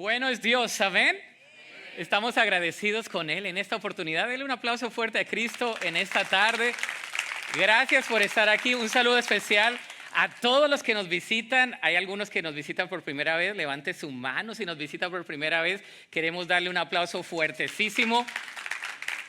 Bueno es Dios, ¿amén? Estamos agradecidos con Él en esta oportunidad. Denle un aplauso fuerte a Cristo en esta tarde. Gracias por estar aquí. Un saludo especial a todos los que nos visitan. Hay algunos que nos visitan por primera vez. Levante su mano si nos visita por primera vez. Queremos darle un aplauso fuertesísimo.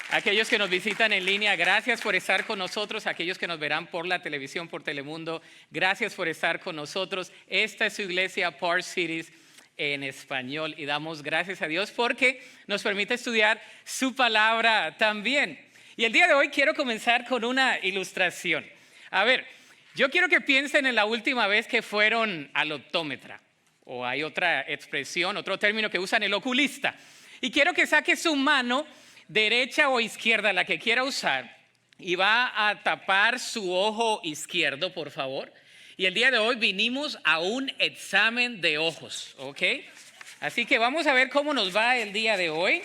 Aquellos que nos visitan en línea, gracias por estar con nosotros. Aquellos que nos verán por la televisión, por Telemundo, gracias por estar con nosotros. Esta es su iglesia, Park Cities, en español. Y damos gracias a Dios porque nos permite estudiar su palabra también. Y el día de hoy quiero comenzar con una ilustración. A ver, yo quiero que piensen en la última vez que fueron al optómetra. O hay otra expresión, otro término que usan, el oculista. Y quiero que saque su mano derecha o izquierda, la que quiera usar, y va a tapar su ojo izquierdo, por favor. Y el día de hoy vinimos a un examen de ojos, ¿ok? Así que vamos a ver cómo nos va el día de hoy.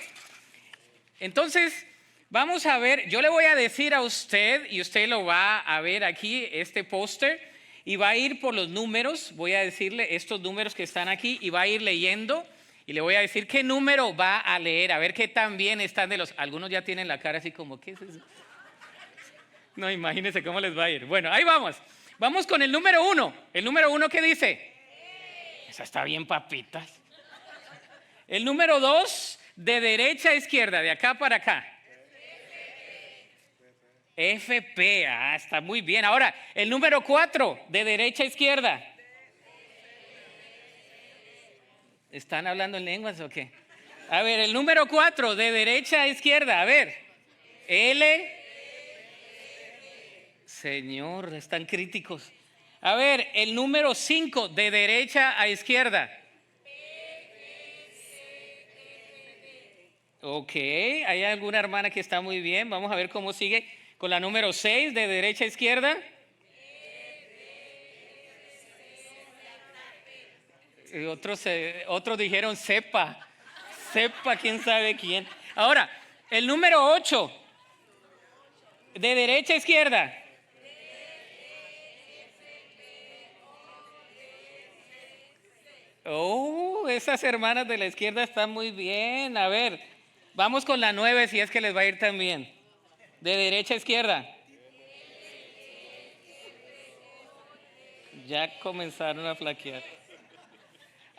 Entonces, vamos a ver, yo le voy a decir a usted, y usted lo va a ver aquí, este póster, y va a ir por los números. Voy a decirle estos números que están aquí, y va a ir leyendo. Y le voy a decir qué número va a leer, a ver qué tan bien están de los... Algunos ya tienen la cara así como, ¿qué es eso? No, imagínense cómo les va a ir. Bueno, ahí vamos. Vamos con el número 1. ¿El número 1 qué dice? Esa está bien, papitas. El número 2, de derecha a izquierda, de acá para acá. FP, está muy bien. Ahora, el número 4, de derecha a izquierda. ¿Están hablando en lenguas o qué? A ver, el número 4, de derecha a izquierda. A ver. L. Señor, están críticos. A ver, el número 5, de derecha a izquierda. Ok, hay alguna hermana que está muy bien. Vamos a ver cómo sigue con la número 6, de derecha a izquierda. Otros dijeron sepa, quién sabe quién. Ahora, el número 8, de derecha a izquierda. Oh, esas hermanas de la izquierda están muy bien. A ver, vamos con la 9 si es que les va a ir tan bien. De derecha a izquierda. Ya comenzaron a flaquear.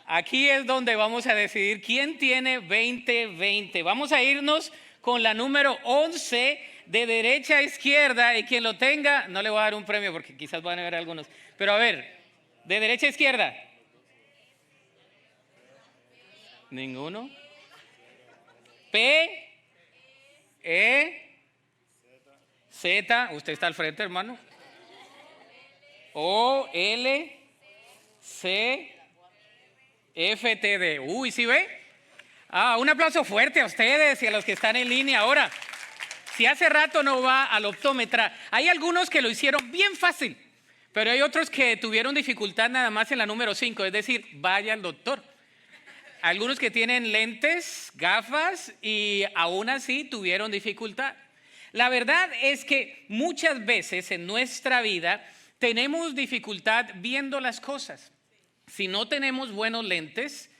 Aquí es donde vamos a decidir quién tiene 20-20. Vamos a irnos con la número 11, de derecha a izquierda, y quien lo tenga, no le voy a dar un premio porque quizás van a ver algunos. Pero a ver, de derecha a izquierda. ¿Ninguno? P, E, Z, usted está al frente, hermano. O, L, C, F, T, D. Uy, ¿sí ve? Un aplauso fuerte a ustedes y a los que están en línea. Ahora, si hace rato no va al optómetra, hay algunos que lo hicieron bien fácil, pero hay otros que tuvieron dificultad nada más en la número 5, es decir, vaya al doctor. Algunos que tienen lentes, gafas, y aún así tuvieron dificultad. La verdad es que muchas veces en nuestra vida tenemos dificultad viendo las cosas. Si no tenemos buenos lentes,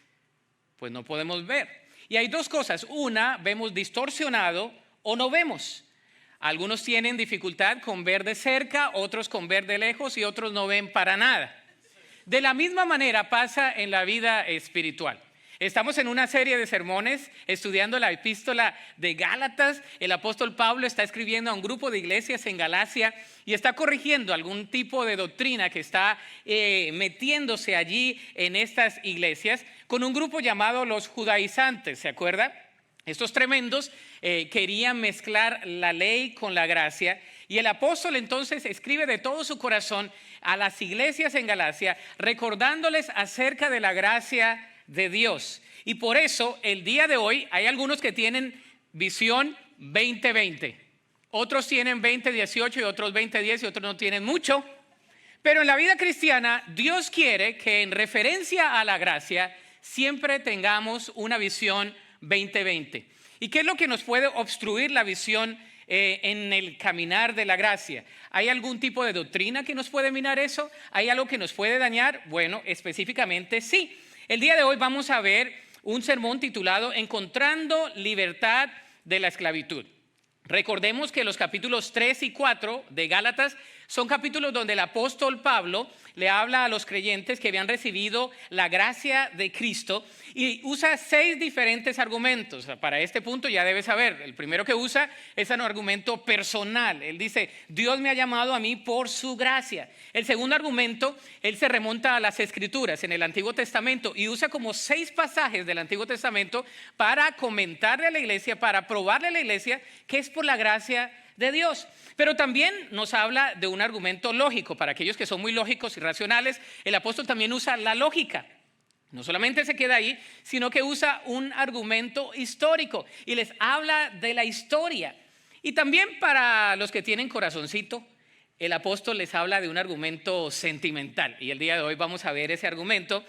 pues no podemos ver. Y hay dos cosas. Una, vemos distorsionado o no vemos. Algunos tienen dificultad con ver de cerca, otros con ver de lejos y otros no ven para nada. De la misma manera pasa en la vida espiritual. Estamos en una serie de sermones estudiando la epístola de Gálatas. El apóstol Pablo está escribiendo a un grupo de iglesias en Galacia y está corrigiendo algún tipo de doctrina que está metiéndose allí en estas iglesias con un grupo llamado los judaizantes, ¿se acuerda? Estos tremendos querían mezclar la ley con la gracia, y el apóstol entonces escribe de todo su corazón a las iglesias en Galacia recordándoles acerca de la gracia de Dios. Y por eso el día de hoy hay algunos que tienen visión 20-20, otros tienen 20-18 y otros 20-10 y otros no tienen mucho. Pero en la vida cristiana Dios quiere que en referencia a la gracia siempre tengamos una visión 20-20. ¿Y qué es lo que nos puede obstruir la visión en el caminar de la gracia? ¿Hay algún tipo de doctrina que nos puede minar eso? ¿Hay algo que nos puede dañar? Bueno, específicamente sí. El día de hoy vamos a ver un sermón titulado Encontrando libertad de la esclavitud. Recordemos que los capítulos 3 y 4 de Gálatas son capítulos donde el apóstol Pablo le habla a los creyentes que habían recibido la gracia de Cristo y usa 6 diferentes argumentos. Para este punto ya debes saber, el primero que usa es un argumento personal. Él dice, Dios me ha llamado a mí por su gracia. El segundo argumento, él se remonta a las Escrituras en el Antiguo Testamento y usa como 6 pasajes del Antiguo Testamento para comentarle a la iglesia, para probarle a la iglesia que es por la gracia de Dios. Pero también nos habla de un argumento lógico. Para aquellos que son muy lógicos y racionales, el apóstol también usa la lógica. No solamente se queda ahí, sino que usa un argumento histórico y les habla de la historia. Y también para los que tienen corazoncito, el apóstol les habla de un argumento sentimental. Y el día de hoy vamos a ver ese argumento.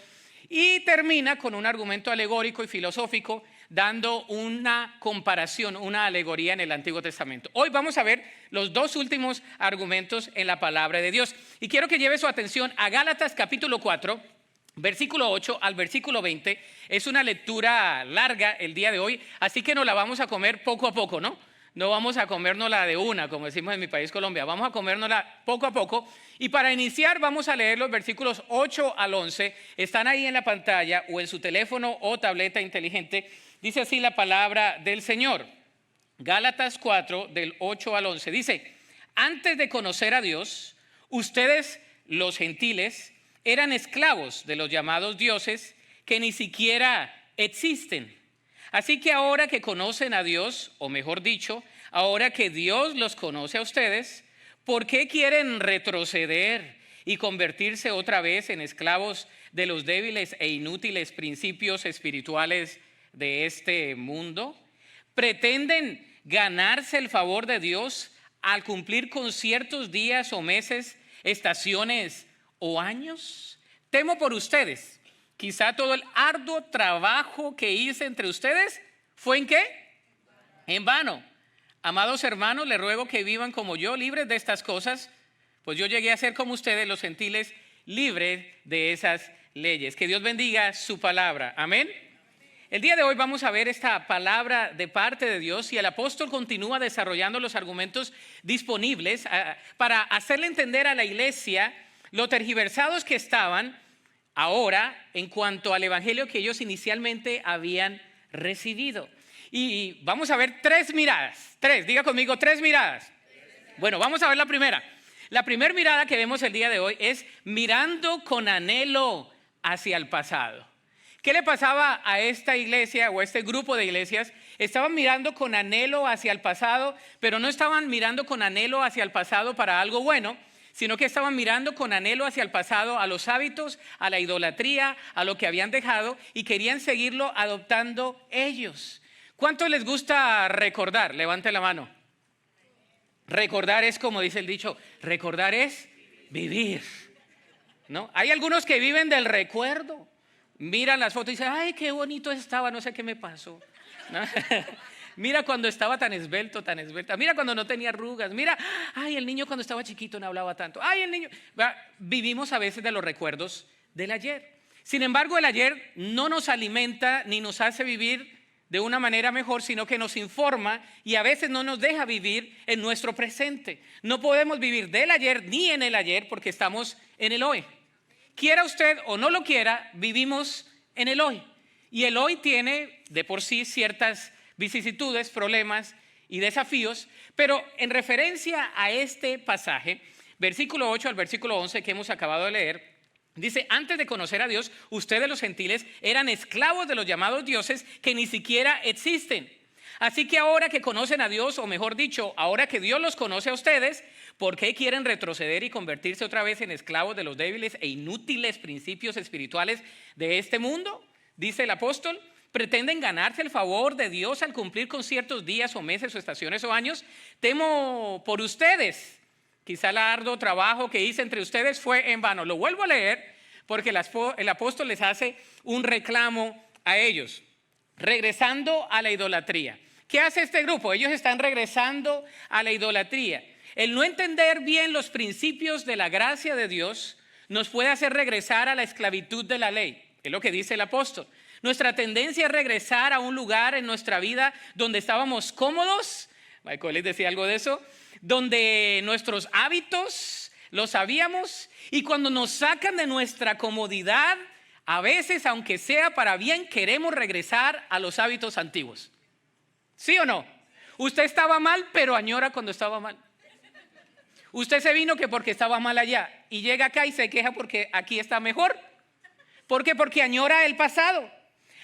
Y termina con un argumento alegórico y filosófico, dando una comparación, una alegoría en el Antiguo Testamento. Hoy vamos a ver los 2 últimos argumentos en la palabra de Dios. Y quiero que lleve su atención a Gálatas capítulo 4, versículo 8 al versículo 20. Es una lectura larga el día de hoy, así que nos la vamos a comer poco a poco, ¿no? No vamos a comérnosla de una, como decimos en mi país, Colombia. Vamos a comérnosla poco a poco. Y para iniciar vamos a leer los versículos 8 al 11. Están ahí en la pantalla o en su teléfono o tableta inteligente. Dice así la palabra del Señor. Gálatas 4, del 8 al 11. Dice, antes de conocer a Dios, ustedes, los gentiles, eran esclavos de los llamados dioses que ni siquiera existen. Así que ahora que conocen a Dios, o mejor dicho, ahora que Dios los conoce a ustedes, ¿por qué quieren retroceder y convertirse otra vez en esclavos de los débiles e inútiles principios espirituales de este mundo? ¿Pretenden ganarse el favor de Dios al cumplir con ciertos días o meses, estaciones o años? Temo por ustedes. Quizá todo el arduo trabajo que hice entre ustedes fue ¿en qué? En vano. Amados hermanos, les ruego que vivan como yo, libres de estas cosas, pues yo llegué a ser como ustedes, los gentiles, libres de esas leyes. Que Dios bendiga su palabra. Amén. El día de hoy vamos a ver esta palabra de parte de Dios y el apóstol continúa desarrollando los argumentos disponibles para hacerle entender a la iglesia lo tergiversados que estaban ahora en cuanto al evangelio que ellos inicialmente habían recibido. Y vamos a ver 3 miradas. 3, diga conmigo, 3 miradas. Bueno, vamos a ver la primera. La primera mirada que vemos el día de hoy es mirando con anhelo hacia el pasado. ¿Qué le pasaba a esta iglesia o a este grupo de iglesias? Estaban mirando con anhelo hacia el pasado, pero no estaban mirando con anhelo hacia el pasado para algo bueno, sino que estaban mirando con anhelo hacia el pasado a los hábitos, a la idolatría, a lo que habían dejado y querían seguirlo adoptando ellos. ¿Cuánto les gusta recordar? Levante la mano. Recordar es, como dice el dicho, recordar es vivir, ¿no? Hay algunos que viven del recuerdo. Miran las fotos y dicen, ay, qué bonito estaba, no sé qué me pasó, ¿no? Mira cuando estaba tan esbelto, tan esbelta. Mira cuando no tenía arrugas. Mira, ay, el niño cuando estaba chiquito no hablaba tanto. Ay, el niño. Vivimos a veces de los recuerdos del ayer. Sin embargo, el ayer no nos alimenta ni nos hace vivir de una manera mejor, sino que nos informa y a veces no nos deja vivir en nuestro presente. No podemos vivir del ayer ni en el ayer porque estamos en el hoy. Quiera usted o no lo quiera, vivimos en el hoy. Y el hoy tiene de por sí ciertas vicisitudes, problemas y desafíos, pero en referencia a este pasaje, versículo 8 al versículo 11 que hemos acabado de leer, dice, antes de conocer a Dios, ustedes los gentiles eran esclavos de los llamados dioses que ni siquiera existen. Así que ahora que conocen a Dios, o mejor dicho, ahora que Dios los conoce a ustedes, ¿por qué quieren retroceder y convertirse otra vez en esclavos de los débiles e inútiles principios espirituales de este mundo? Dice el apóstol, ¿pretenden ganarse el favor de Dios al cumplir con ciertos días o meses o estaciones o años? Temo por ustedes. Quizá el arduo trabajo que hice entre ustedes fue en vano. Lo vuelvo a leer porque el apóstol les hace un reclamo a ellos. Regresando a la idolatría. ¿Qué hace este grupo? Ellos están regresando a la idolatría. El no entender bien los principios de la gracia de Dios nos puede hacer regresar a la esclavitud de la ley. Es lo que dice el apóstol. Nuestra tendencia es regresar a un lugar en nuestra vida donde estábamos cómodos. Michael les decía algo de eso. Donde nuestros hábitos los sabíamos. Y cuando nos sacan de nuestra comodidad, a veces, aunque sea para bien, queremos regresar a los hábitos antiguos. ¿Sí o no? Usted estaba mal, pero añora cuando estaba mal. Usted se vino que porque estaba mal allá y llega acá y se queja porque aquí está mejor. ¿Por qué? Porque añora el pasado,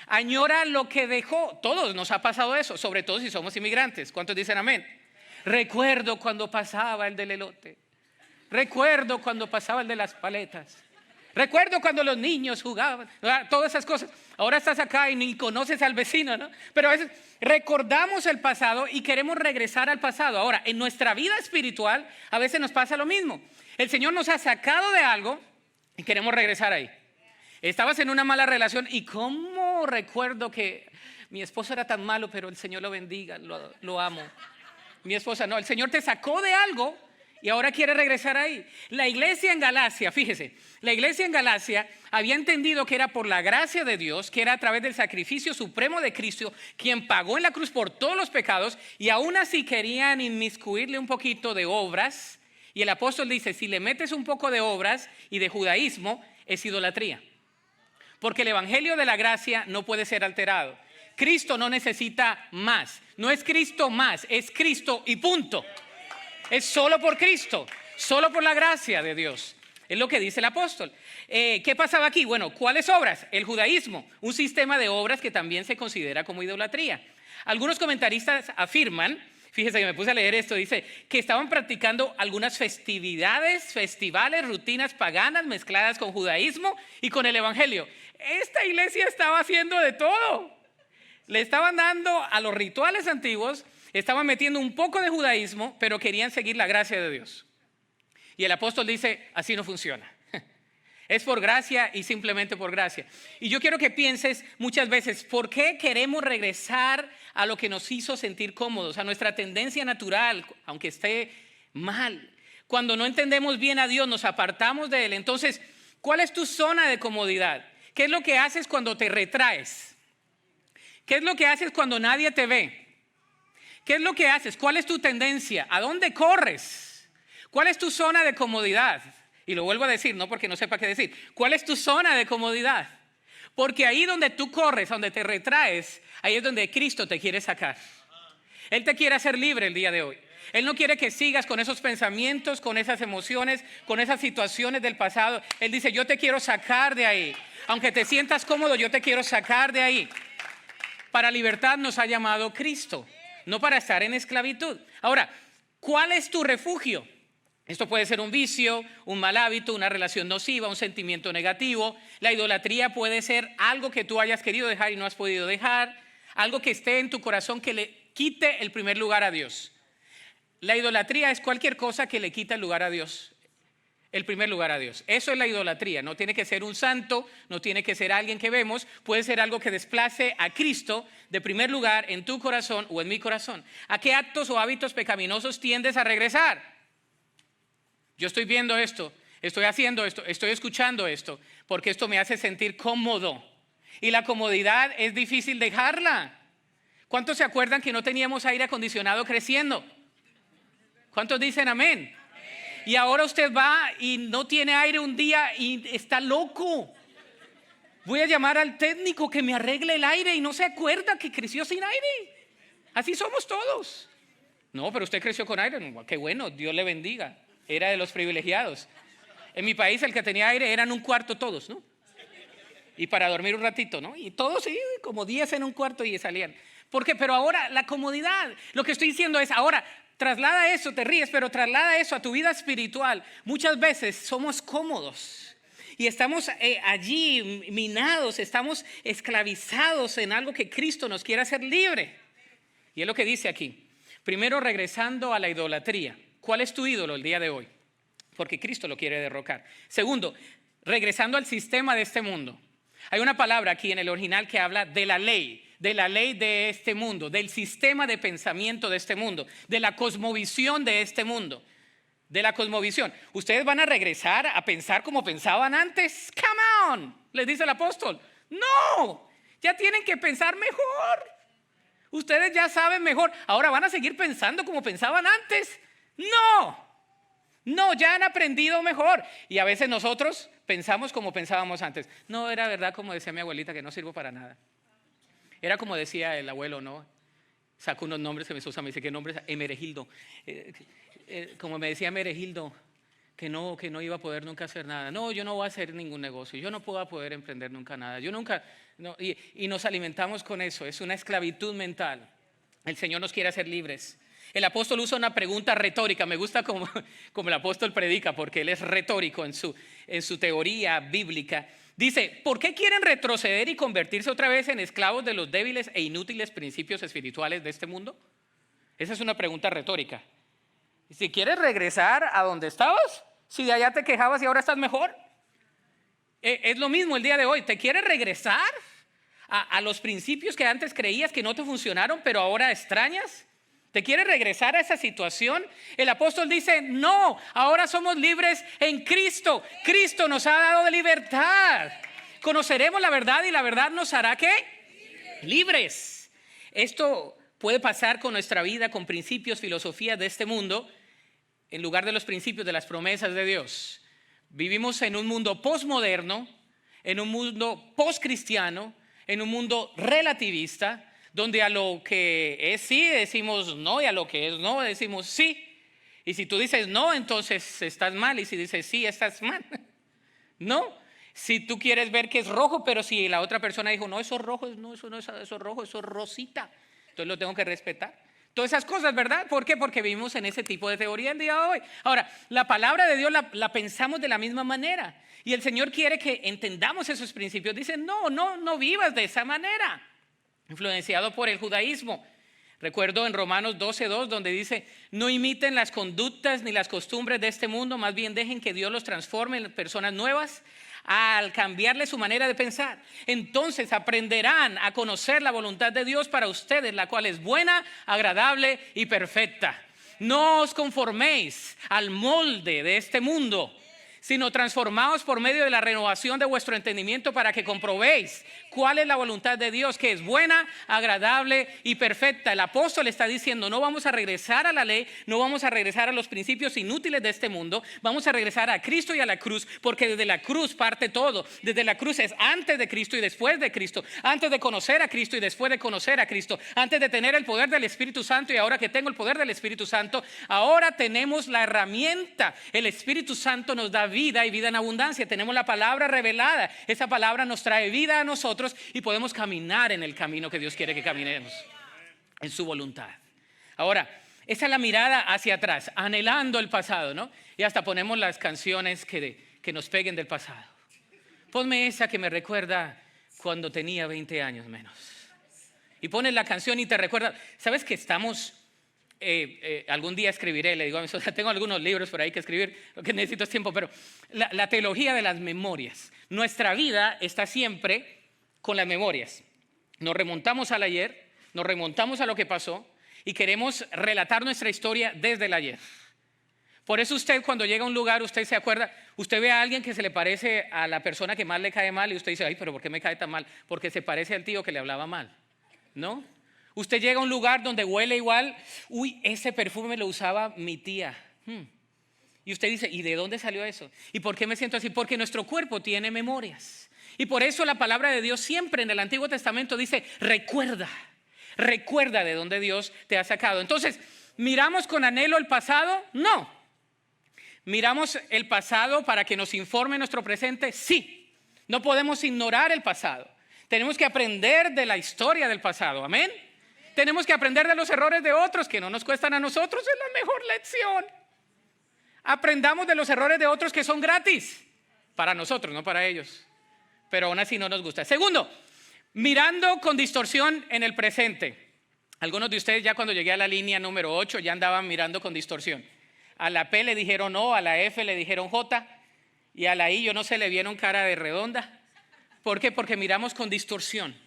añora lo que dejó. Todos nos ha pasado eso, sobre todo si somos inmigrantes. ¿Cuántos dicen amén? Recuerdo cuando pasaba el del elote. Recuerdo cuando pasaba el de las paletas. Recuerdo cuando los niños jugaban, todas esas cosas. Ahora estás acá y ni conoces al vecino, ¿no? Pero a veces recordamos el pasado y queremos regresar al pasado. Ahora, en nuestra vida espiritual a veces nos pasa lo mismo. El Señor nos ha sacado de algo y queremos regresar ahí. Estabas en una mala relación y cómo recuerdo que mi esposo era tan malo, pero el Señor lo bendiga, lo amo. Mi esposa no, el Señor te sacó de algo y ahora quiere regresar ahí. La iglesia en Galacia, fíjese, la iglesia en Galacia había entendido que era por la gracia de Dios, que era a través del sacrificio supremo de Cristo, quien pagó en la cruz por todos los pecados, y aún así querían inmiscuirle un poquito de obras. Y el apóstol dice, si le metes un poco de obras y de judaísmo, es idolatría. Porque el evangelio de la gracia no puede ser alterado. Cristo no necesita más, no es Cristo más, es Cristo y punto. Es solo por Cristo, solo por la gracia de Dios. Es lo que dice el apóstol. ¿Qué pasaba aquí? Bueno, ¿cuáles obras? El judaísmo, un sistema de obras que también se considera como idolatría. Algunos comentaristas afirman, fíjese que me puse a leer esto, dice que estaban practicando algunas festividades, festivales, rutinas paganas mezcladas con judaísmo y con el evangelio. Esta iglesia estaba haciendo de todo. Le estaban dando a los rituales antiguos, estaban metiendo un poco de judaísmo, pero querían seguir la gracia de Dios. Y el apóstol dice, así no funciona. Es por gracia y simplemente por gracia. Y yo quiero que pienses muchas veces, ¿por qué queremos regresar a lo que nos hizo sentir cómodos, a nuestra tendencia natural, aunque esté mal? Cuando no entendemos bien a Dios, nos apartamos de Él. Entonces, ¿cuál es tu zona de comodidad? ¿Qué es lo que haces cuando te retraes? ¿Qué es lo que haces cuando nadie te ve? ¿Qué es lo que haces? ¿Cuál es tu tendencia? ¿A dónde corres? ¿Cuál es tu zona de comodidad? Y lo vuelvo a decir, no porque no sepa qué decir. ¿Cuál es tu zona de comodidad? Porque ahí donde tú corres, donde te retraes, ahí es donde Cristo te quiere sacar. Él te quiere hacer libre el día de hoy. Él no quiere que sigas con esos pensamientos, con esas emociones, con esas situaciones del pasado. Él dice, yo te quiero sacar de ahí. Aunque te sientas cómodo, yo te quiero sacar de ahí. Para libertad nos ha llamado Cristo, no para estar en esclavitud. Ahora, ¿cuál es tu refugio? Esto puede ser un vicio, un mal hábito, una relación nociva, un sentimiento negativo. La idolatría puede ser algo que tú hayas querido dejar y no has podido dejar, algo que esté en tu corazón que le quite el primer lugar a Dios. La idolatría es cualquier cosa que le quita el lugar a Dios, el primer lugar a Dios. Eso es la idolatría. No tiene que ser un santo, no tiene que ser alguien que vemos, puede ser algo que desplace a Cristo de primer lugar en tu corazón o en mi corazón. ¿A qué actos o hábitos pecaminosos tiendes a regresar? Yo estoy viendo esto, estoy haciendo esto, estoy escuchando esto, porque esto me hace sentir cómodo. Y la comodidad es difícil dejarla. ¿Cuántos se acuerdan que no teníamos aire acondicionado creciendo? ¿Cuántos dicen amén? Y ahora usted va y no tiene aire un día y está loco. Voy a llamar al técnico que me arregle el aire y no se acuerda que creció sin aire. Así somos todos. No, pero usted creció con aire. Qué bueno, Dios le bendiga. Era de los privilegiados. En mi país el que tenía aire eran un cuarto todos, ¿no? Y para dormir un ratito, ¿no? Y todos, sí, como 10 en un cuarto y salían. ¿Por qué? Pero ahora la comodidad. Lo que estoy diciendo es, ahora traslada eso, te ríes, pero traslada eso a tu vida espiritual. Muchas veces somos cómodos y estamos allí minados, estamos esclavizados en algo que Cristo nos quiere hacer libre. Y es lo que dice aquí. Primero, regresando a la idolatría. ¿Cuál es tu ídolo el día de hoy? Porque Cristo lo quiere derrocar. Segundo, regresando al sistema de este mundo. Hay una palabra aquí en el original que habla de la ley de este mundo, del sistema de pensamiento de este mundo, de la cosmovisión de este mundo, de la cosmovisión. ¿Ustedes van a regresar a pensar como pensaban antes? Come on, les dice el apóstol. No, Ya tienen que pensar mejor. Ustedes ya saben mejor. Ahora van a seguir pensando como pensaban antes. No, ya han aprendido mejor. Y a veces nosotros pensamos como pensábamos antes. No, era verdad como decía mi abuelita, que no sirvo para nada. Era como decía el abuelo, ¿no? Saco unos nombres que me usa, me dice, ¿qué nombre es? Emeregildo. Como me decía Emeregildo, que no iba a poder nunca hacer nada. No, yo no voy a hacer ningún negocio, yo no puedo poder emprender nunca nada. Yo nunca, no, y nos alimentamos con eso, es una esclavitud mental. El Señor nos quiere hacer libres. El apóstol usa una pregunta retórica, me gusta como el apóstol predica, porque él es retórico en su teoría bíblica. Dice, ¿por qué quieren retroceder y convertirse otra vez en esclavos de los débiles e inútiles principios espirituales de este mundo? Esa es una pregunta retórica. Si quieres regresar a donde estabas, si de allá te quejabas y ahora estás mejor. Es lo mismo el día de hoy. ¿Te quieres regresar a los principios que antes creías que no te funcionaron, pero ahora extrañas? ¿Te quieres regresar a esa situación? El apóstol dice, no, ahora somos libres en Cristo. Cristo nos ha dado libertad. Conoceremos la verdad y la verdad nos hará ¿qué? Libres. Esto puede pasar con nuestra vida, con principios, filosofías de este mundo, en lugar de los principios de las promesas de Dios. Vivimos en un mundo posmoderno, en un mundo poscristiano, en un mundo relativista, donde a lo que es sí decimos no y a lo que es no decimos sí. Y si tú dices no, entonces estás mal, y si dices sí, estás mal. No, si tú quieres ver que es rojo, pero si la otra persona dijo no, eso es rojo, no, eso no es eso rojo, eso es rosita, entonces lo tengo que respetar. Todas esas cosas, ¿verdad? ¿Por qué? Porque vivimos en ese tipo de teoría el día de hoy. Ahora, la palabra de Dios la pensamos de la misma manera. Y el Señor quiere que entendamos esos principios. Dice, no vivas de esa manera. Influenciado por el judaísmo. Recuerdo en Romanos 12:2 donde dice, no imiten las conductas ni las costumbres de este mundo, más bien dejen que Dios los transforme en personas nuevas al cambiarle su manera de pensar. Entonces aprenderán a conocer la voluntad de Dios para ustedes, la cual es buena, agradable y perfecta. No os conforméis al molde de este mundo, sino transformaos por medio de la renovación de vuestro entendimiento para que comprobéis cuál es la voluntad de Dios, que es buena, agradable y perfecta. El apóstol está diciendo, no vamos a regresar a la ley, no vamos a regresar a los principios inútiles de este mundo, vamos a regresar a Cristo y a la cruz, porque desde la cruz parte todo. Desde la cruz es antes de Cristo y después de Cristo, antes de conocer a Cristo y después de conocer a Cristo, antes de tener el poder del Espíritu Santo y ahora que tengo el poder del Espíritu Santo, ahora tenemos la herramienta. El Espíritu Santo nos da vida y vida en abundancia. Tenemos la palabra revelada. Esa palabra nos trae vida a nosotros y podemos caminar en el camino que Dios quiere que caminemos, en su voluntad. Ahora, esa es la mirada hacia atrás, anhelando el pasado, ¿no? Y hasta ponemos las canciones que nos peguen del pasado. Ponme esa que me recuerda cuando tenía 20 años menos. Y pones la canción y te recuerda. ¿Sabes que estamos... algún día escribiré, le digo a mi esposa, tengo algunos libros por ahí que escribir, lo que necesito es tiempo, pero la teología de las memorias. Nuestra vida está siempre con las memorias. Nos remontamos al ayer, nos remontamos a lo que pasó y queremos relatar nuestra historia desde el ayer. Por eso usted cuando llega a un lugar, usted se acuerda, usted ve a alguien que se le parece a la persona que más le cae mal y usted dice, ay, pero ¿por qué me cae tan mal? Porque se parece al tío que le hablaba mal, ¿no? Usted llega a un lugar donde huele igual, uy, ese perfume lo usaba mi tía. Y usted dice, ¿y de dónde salió eso? ¿Y por qué me siento así? Porque nuestro cuerpo tiene memorias. Y por eso la palabra de Dios siempre en el Antiguo Testamento dice, recuerda de dónde Dios te ha sacado. Entonces, ¿miramos con anhelo el pasado? No. ¿Miramos el pasado para que nos informe nuestro presente? Sí. No podemos ignorar el pasado. Tenemos que aprender de la historia del pasado. Amén. Tenemos que aprender de los errores de otros que no nos cuestan a nosotros. Es la mejor lección. Aprendamos de los errores de otros que son gratis. Para nosotros, no para ellos. Pero aún así no nos gusta. Segundo, mirando con distorsión en el presente. Algunos de ustedes ya cuando llegué a la línea número 8 ya andaban mirando con distorsión. A la P le dijeron O, a la F le dijeron J y a la I yo no sé, le vieron cara de redonda. ¿Por qué? Porque miramos con distorsión.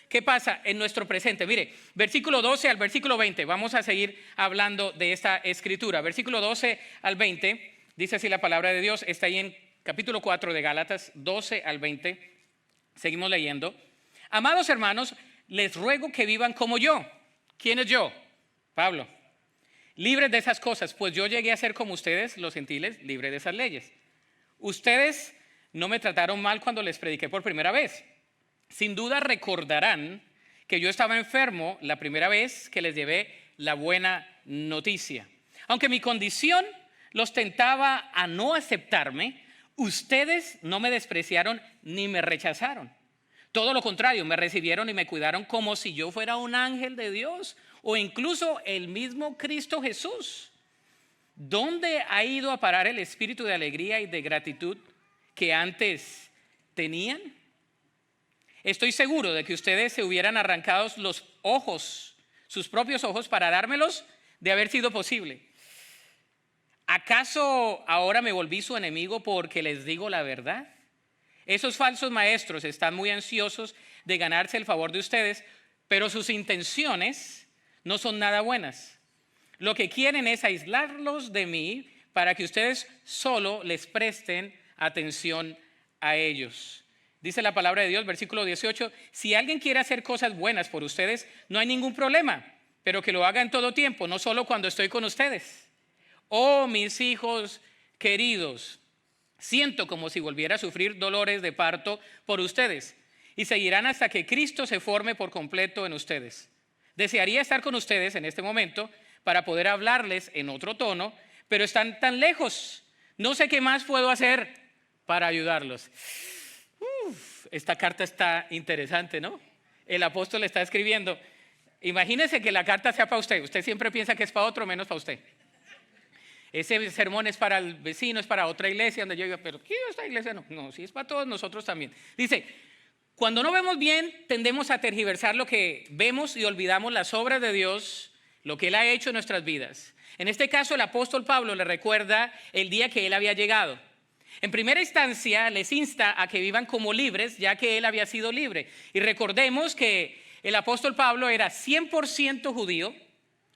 ¿Qué pasa en nuestro presente? Mire, versículo 12 al versículo 20. Vamos a seguir hablando de esta escritura. Versículo 12 al 20. Dice así la palabra de Dios. Está ahí en capítulo 4 de Gálatas, 12 al 20. Seguimos leyendo. Amados hermanos, les ruego que vivan como yo. ¿Quién es yo? Pablo. Libres de esas cosas, pues yo llegué a ser como ustedes, los gentiles, libre de esas leyes. Ustedes no me trataron mal cuando les prediqué por primera vez. Sin duda recordarán que yo estaba enfermo la primera vez que les llevé la buena noticia. Aunque mi condición los tentaba a no aceptarme, ustedes no me despreciaron ni me rechazaron. Todo lo contrario, me recibieron y me cuidaron como si yo fuera un ángel de Dios o incluso el mismo Cristo Jesús. ¿Dónde ha ido a parar el espíritu de alegría y de gratitud que antes tenían? Estoy seguro de que ustedes se hubieran arrancado los ojos, sus propios ojos, para dármelos de haber sido posible. ¿Acaso ahora me volví su enemigo porque les digo la verdad? Esos falsos maestros están muy ansiosos de ganarse el favor de ustedes, pero sus intenciones no son nada buenas. Lo que quieren es aislarlos de mí para que ustedes solo les presten atención a ellos. Dice la palabra de Dios, versículo 18, si alguien quiere hacer cosas buenas por ustedes, no hay ningún problema, pero que lo haga en todo tiempo, no solo cuando estoy con ustedes. Oh, mis hijos queridos, siento como si volviera a sufrir dolores de parto por ustedes y seguirán hasta que Cristo se forme por completo en ustedes. Desearía estar con ustedes en este momento para poder hablarles en otro tono, pero están tan lejos. No sé qué más puedo hacer para ayudarlos. Esta carta está interesante, ¿no? El apóstol está escribiendo. Imagínese que la carta sea para usted. Usted siempre piensa que es para otro, menos para usted. Ese sermón es para el vecino, es para otra iglesia donde yo digo, pero ¿qué esta iglesia? No, sí es para todos nosotros también. Dice, cuando no vemos bien, tendemos a tergiversar lo que vemos y olvidamos las obras de Dios, lo que Él ha hecho en nuestras vidas. En este caso, el apóstol Pablo le recuerda el día que Él había llegado. En primera instancia, les insta a que vivan como libres, ya que Él había sido libre. Y recordemos que el apóstol Pablo era 100% judío,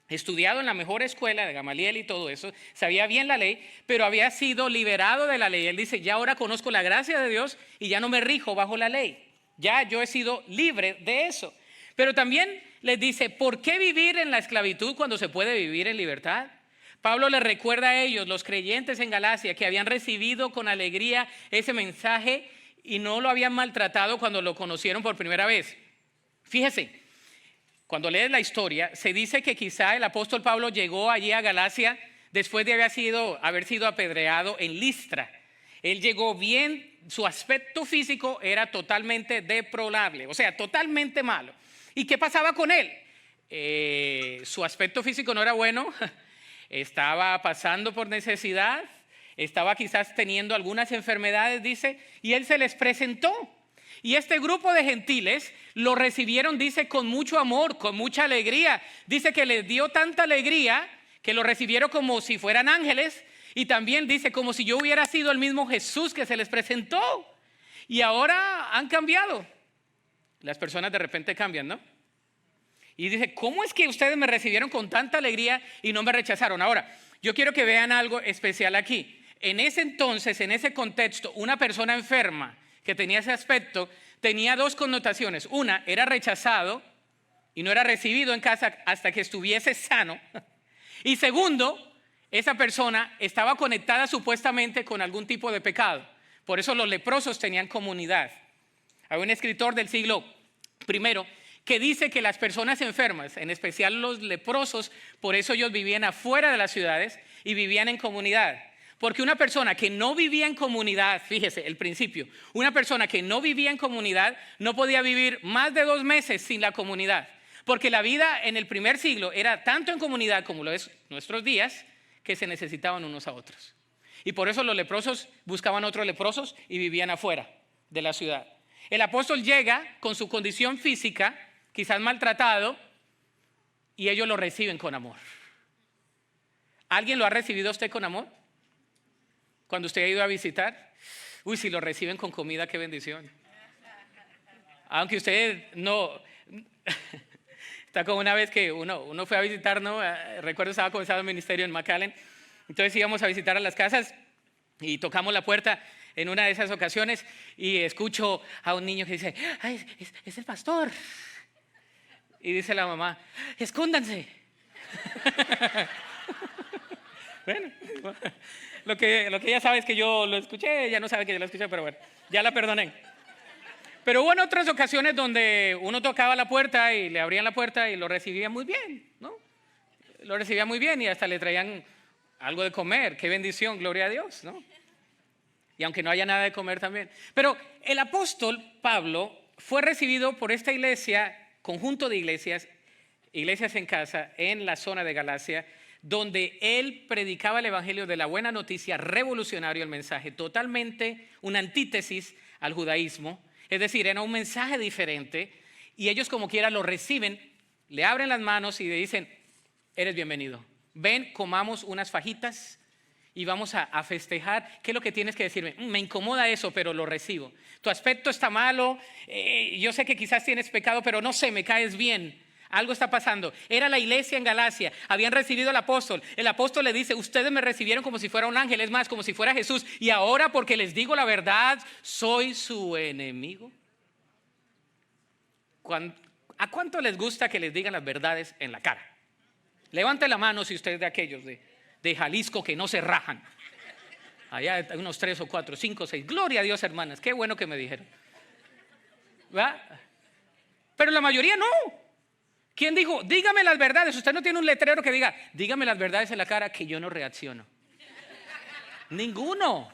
estudiado en la mejor escuela de Gamaliel y todo eso, sabía bien la ley, pero había sido liberado de la ley. Él dice, ya ahora conozco la gracia de Dios y ya no me rijo bajo la ley. Ya yo he sido libre de eso. Pero también les dice, ¿por qué vivir en la esclavitud cuando se puede vivir en libertad? Pablo les recuerda a ellos, los creyentes en Galacia, que habían recibido con alegría ese mensaje y no lo habían maltratado cuando lo conocieron por primera vez. Fíjese, cuando lees la historia, se dice que quizá el apóstol Pablo llegó allí a Galacia después de haber sido apedreado en Listra. Él llegó bien, su aspecto físico era totalmente deplorable, o sea, totalmente malo. ¿Y qué pasaba con él? Su aspecto físico no era bueno, estaba pasando por necesidad, estaba quizás teniendo algunas enfermedades, dice, y él se les presentó. Y este grupo de gentiles lo recibieron, dice, con mucho amor, con mucha alegría. Dice que les dio tanta alegría que lo recibieron como si fueran ángeles. Y también dice como si yo hubiera sido el mismo Jesús que se les presentó. Y ahora han cambiado. Las personas de repente cambian, ¿no? Y dice, ¿cómo es que ustedes me recibieron con tanta alegría y no me rechazaron? Ahora, yo quiero que vean algo especial aquí. En ese entonces, en ese contexto, una persona enferma que tenía ese aspecto, tenía dos connotaciones. Una, era rechazado y no era recibido en casa hasta que estuviese sano. Y segundo, esa persona estaba conectada supuestamente con algún tipo de pecado. Por eso los leprosos tenían comunidad. Hay un escritor del siglo I que dice que las personas enfermas, en especial los leprosos, por eso ellos vivían afuera de las ciudades y vivían en comunidad. Porque una persona que no vivía en comunidad, fíjese el principio, una persona que no vivía en comunidad no podía vivir más de 2 meses sin la comunidad. Porque la vida en el primer siglo era tanto en comunidad como lo es nuestros días, que se necesitaban unos a otros. Y por eso los leprosos buscaban otros leprosos y vivían afuera de la ciudad. El apóstol llega con su condición física, quizás maltratado, y ellos lo reciben con amor. ¿Alguien lo ha recibido a usted con amor? Cuando usted ha ido a visitar, si lo reciben con comida, qué bendición. Aunque usted no, está como una vez que uno fue a visitar, ¿no? Recuerdo estaba comenzando el ministerio en McAllen, entonces íbamos a visitar a las casas y tocamos la puerta en una de esas ocasiones y escucho a un niño que dice, ay, es el pastor. Y dice la mamá, escóndanse. Bueno, lo que ella sabe es que yo lo escuché, ella no sabe que yo lo escuché, pero bueno, ya la perdoné. Pero hubo en otras ocasiones donde uno tocaba la puerta y le abrían la puerta y lo recibían muy bien, ¿no? Lo recibían muy bien y hasta le traían algo de comer. Qué bendición, gloria a Dios, ¿no? Y aunque no haya nada de comer también. Pero el apóstol Pablo fue recibido por esta iglesia, conjunto de iglesias en casa, en la zona de Galacia, donde él predicaba el evangelio de la buena noticia, revolucionario el mensaje, totalmente una antítesis al judaísmo. Es decir, era un mensaje diferente y ellos como quiera lo reciben, le abren las manos y le dicen, eres bienvenido. Ven, comamos unas fajitas y vamos a festejar. ¿Qué es lo que tienes que decirme? Me incomoda eso, pero lo recibo. Tu aspecto está malo, yo sé que quizás tienes pecado, pero no sé, me caes bien. Algo está pasando. Era la iglesia en Galacia, habían recibido al apóstol. El apóstol le dice, ustedes me recibieron como si fuera un ángel, es más, como si fuera Jesús. Y ahora porque les digo la verdad, soy su enemigo. ¿A cuánto les gusta que les digan las verdades en la cara? Levante la mano si usted es de aquellos de Jalisco que no se rajan. Allá hay unos 3 o 4, 5, 6. Gloria a Dios, hermanas, qué bueno que me dijeron. ¿Va? Pero la mayoría no. ¿Quién dijo? Dígame las verdades. Usted no tiene un letrero que diga, dígame las verdades en la cara que yo no reacciono. Ninguno.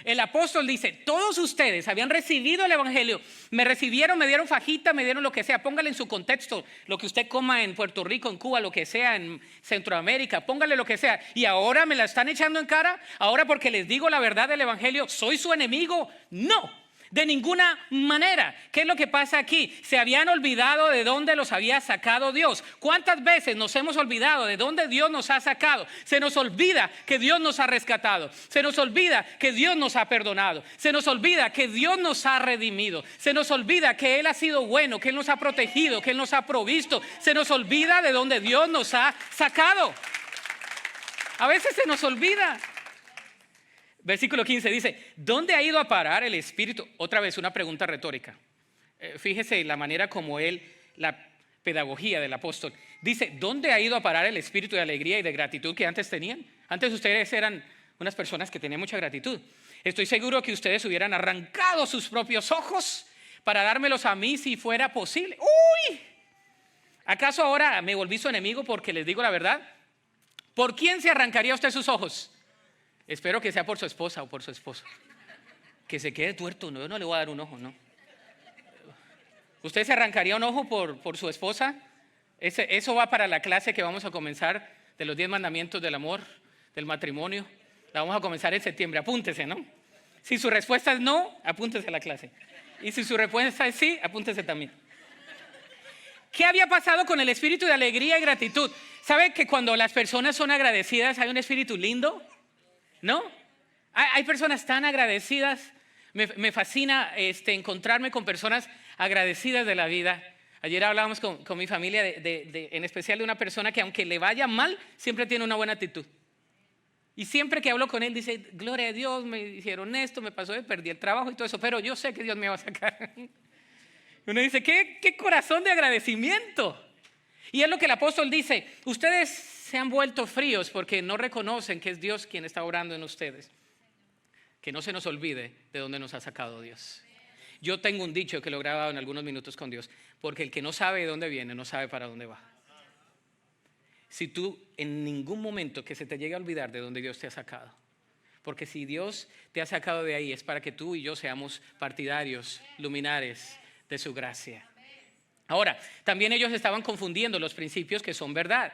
El apóstol dice, todos ustedes habían recibido el evangelio, me recibieron, me dieron fajita, me dieron lo que sea, póngale en su contexto, lo que usted coma en Puerto Rico, en Cuba, lo que sea, en Centroamérica, póngale lo que sea, y ahora me la están echando en cara, ahora porque les digo la verdad del evangelio, ¿soy su enemigo? No. De ninguna manera. ¿Qué es lo que pasa aquí? Se habían olvidado de dónde los había sacado Dios. ¿Cuántas veces nos hemos olvidado de dónde Dios nos ha sacado? Se nos olvida que Dios nos ha rescatado. Se nos olvida que Dios nos ha perdonado. Se nos olvida que Dios nos ha redimido. Se nos olvida que Él ha sido bueno, que Él nos ha protegido, que Él nos ha provisto. Se nos olvida de dónde Dios nos ha sacado. A veces se nos olvida. Versículo 15 dice, ¿dónde ha ido a parar el Espíritu? Otra vez una pregunta retórica. Fíjese la manera como la pedagogía del apóstol. Dice, ¿dónde ha ido a parar el Espíritu de alegría y de gratitud que antes tenían? Antes ustedes eran unas personas que tenían mucha gratitud. Estoy seguro que ustedes hubieran arrancado sus propios ojos para dármelos a mí si fuera posible. ¡Uy! ¿Acaso ahora me volví su enemigo porque les digo la verdad? ¿Por quién se arrancaría usted sus ojos? Espero que sea por su esposa o por su esposo. Que se quede tuerto, no, yo no le voy a dar un ojo, no. ¿Usted se arrancaría un ojo por su esposa? Eso va para la clase que vamos a comenzar de los 10 mandamientos del amor, del matrimonio. La vamos a comenzar en septiembre, apúntese, ¿no? Si su respuesta es no, apúntese a la clase. Y si su respuesta es sí, apúntese también. ¿Qué había pasado con el espíritu de alegría y gratitud? ¿Sabe que cuando las personas son agradecidas hay un espíritu lindo? ¿No? Hay personas tan agradecidas. Me fascina encontrarme con personas agradecidas de la vida. Ayer hablábamos con mi familia en especial de una persona que aunque le vaya mal, siempre tiene una buena actitud. Y siempre que hablo con él dice, gloria a Dios, me hicieron esto, me pasó, perdí el trabajo y todo eso, pero yo sé que Dios me va a sacar. Uno dice, ¿qué corazón de agradecimiento? Y es lo que el apóstol dice, ustedes se han vuelto fríos porque no reconocen que es Dios quien está obrando en ustedes. Que no se nos olvide de dónde nos ha sacado Dios. Yo tengo un dicho que lo he grabado en algunos minutos con Dios, porque el que no sabe de dónde viene, no sabe para dónde va. Si tú en ningún momento que se te llegue a olvidar de dónde Dios te ha sacado, porque si Dios te ha sacado de ahí es para que tú y yo seamos partidarios, luminares de su gracia. Ahora, también ellos estaban confundiendo los principios que son verdad.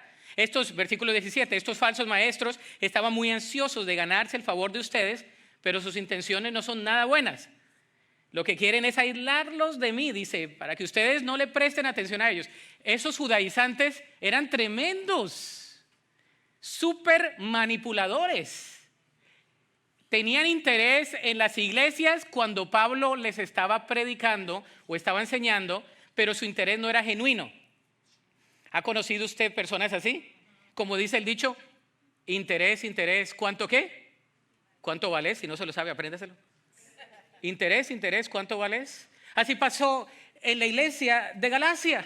Versículo 17, estos falsos maestros estaban muy ansiosos de ganarse el favor de ustedes, pero sus intenciones no son nada buenas. Lo que quieren es aislarlos de mí, dice, para que ustedes no le presten atención a ellos. Esos judaizantes eran tremendos, súper manipuladores. Tenían interés en las iglesias cuando Pablo les estaba predicando o estaba enseñando, pero su interés no era genuino. ¿Ha conocido usted personas así? Como dice el dicho, interés, ¿cuánto qué? ¿Cuánto vales? Si no se lo sabe, apréndaselo. Interés, ¿cuánto vales? Así pasó en la iglesia de Galacia.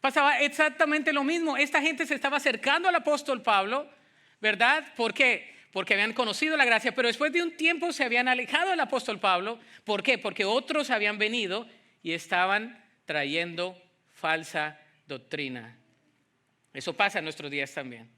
Pasaba exactamente lo mismo. Esta gente se estaba acercando al apóstol Pablo, ¿verdad? ¿Por qué? Porque habían conocido la gracia, pero después de un tiempo se habían alejado del apóstol Pablo. ¿Por qué? Porque otros habían venido y estaban trayendo falsa doctrina. Eso pasa en nuestros días también.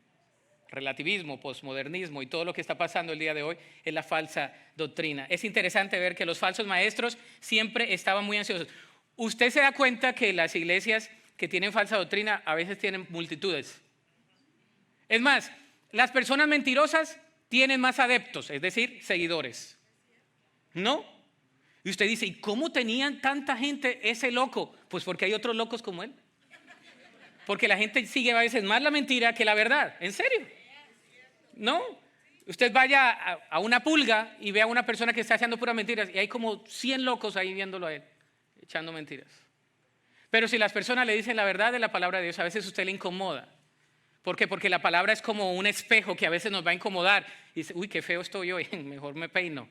Relativismo, posmodernismo y todo lo que está pasando el día de hoy es la falsa doctrina. Es interesante ver que los falsos maestros siempre estaban muy ansiosos. Usted se da cuenta que las iglesias que tienen falsa doctrina a veces tienen multitudes. Es más, las personas mentirosas tienen más adeptos, es decir, seguidores. ¿No? Y usted dice, ¿y cómo tenían tanta gente ese loco? Pues porque hay otros locos como él. Porque la gente sigue a veces más la mentira que la verdad. ¿En serio? ¿No? Usted vaya a una pulga y ve a una persona que está haciendo puras mentiras y hay como 100 locos ahí viéndolo a él, echando mentiras. Pero si las personas le dicen la verdad de la palabra de Dios, a veces usted le incomoda. ¿Por qué? Porque la palabra es como un espejo que a veces nos va a incomodar. Y dice, uy, qué feo estoy hoy, mejor me peino.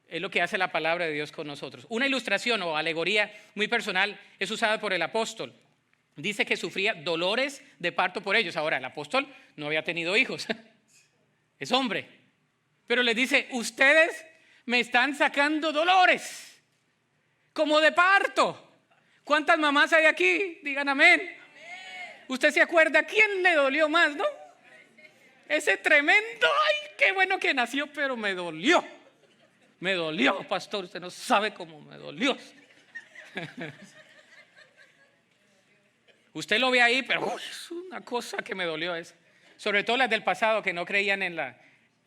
Es lo que hace la palabra de Dios con nosotros. Una ilustración o alegoría muy personal es usada por el apóstol. Dice que sufría dolores de parto por ellos. Ahora, el apóstol no había tenido hijos. Es hombre. Pero les dice, ustedes me están sacando dolores como de parto. ¿Cuántas mamás hay aquí? Digan amén. ¿Usted se acuerda quién le dolió más, no? Ese tremendo, ay, qué bueno que nació, pero me dolió. Me dolió, pastor, usted no sabe cómo me dolió. Usted lo ve ahí, pero es una cosa que me dolió. Sobre todo las del pasado que no creían en la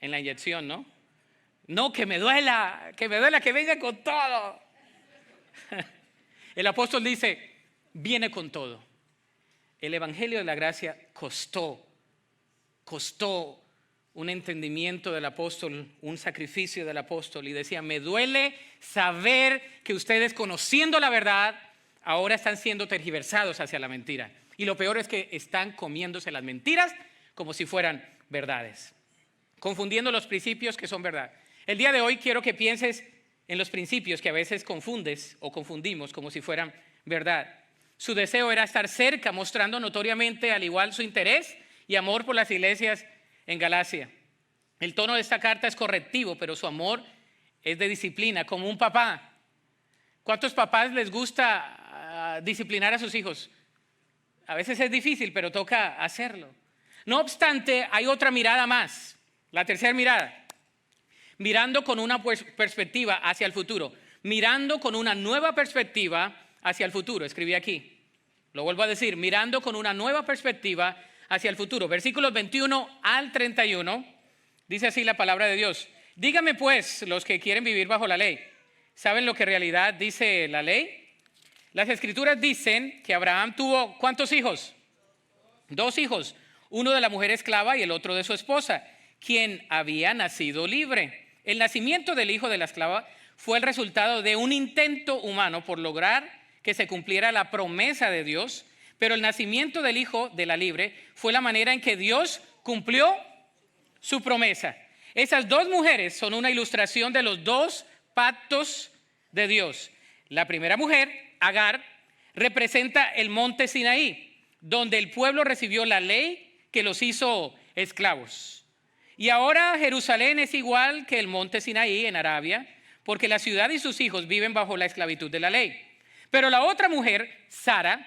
inyección, ¿no? No, que me duela, que venga con todo. El apóstol dice, viene con todo. El evangelio de la gracia costó un entendimiento del apóstol, un sacrificio del apóstol. Y decía, me duele saber que ustedes, conociendo la verdad, ahora están siendo tergiversados hacia la mentira. Y lo peor es que están comiéndose las mentiras como si fueran verdades, confundiendo los principios que son verdad. El día de hoy quiero que pienses en los principios que a veces confundes o confundimos como si fueran verdad. Su deseo era estar cerca, mostrando notoriamente al igual su interés y amor por las iglesias en Galacia. El tono de esta carta es correctivo, pero su amor es de disciplina, como un papá. ¿Cuántos papás les gusta disciplinar a sus hijos? A veces es difícil, pero toca hacerlo. No obstante, hay otra mirada más, la tercera mirada. Mirando con una perspectiva hacia el futuro. Mirando con una nueva perspectiva hacia el futuro. Escribí aquí. Lo vuelvo a decir. Mirando con una nueva perspectiva hacia el futuro. Versículos 21 al 31. Dice así la palabra de Dios. Díganme pues los que quieren vivir bajo la ley. ¿Saben lo que en realidad dice la ley? Las escrituras dicen que Abraham tuvo ¿cuántos hijos? 2 hijos. Uno de la mujer esclava y el otro de su esposa, quien había nacido libre. El nacimiento del hijo de la esclava fue el resultado de un intento humano por lograr que se cumpliera la promesa de Dios, pero el nacimiento del hijo de la libre fue la manera en que Dios cumplió su promesa. Esas 2 mujeres son una ilustración de los 2 pactos de Dios. La primera mujer, Agar, representa el monte Sinaí, donde el pueblo recibió la ley que los hizo esclavos. Y ahora Jerusalén es igual que el monte Sinaí en Arabia, porque la ciudad y sus hijos viven bajo la esclavitud de la ley. Pero la otra mujer, Sara,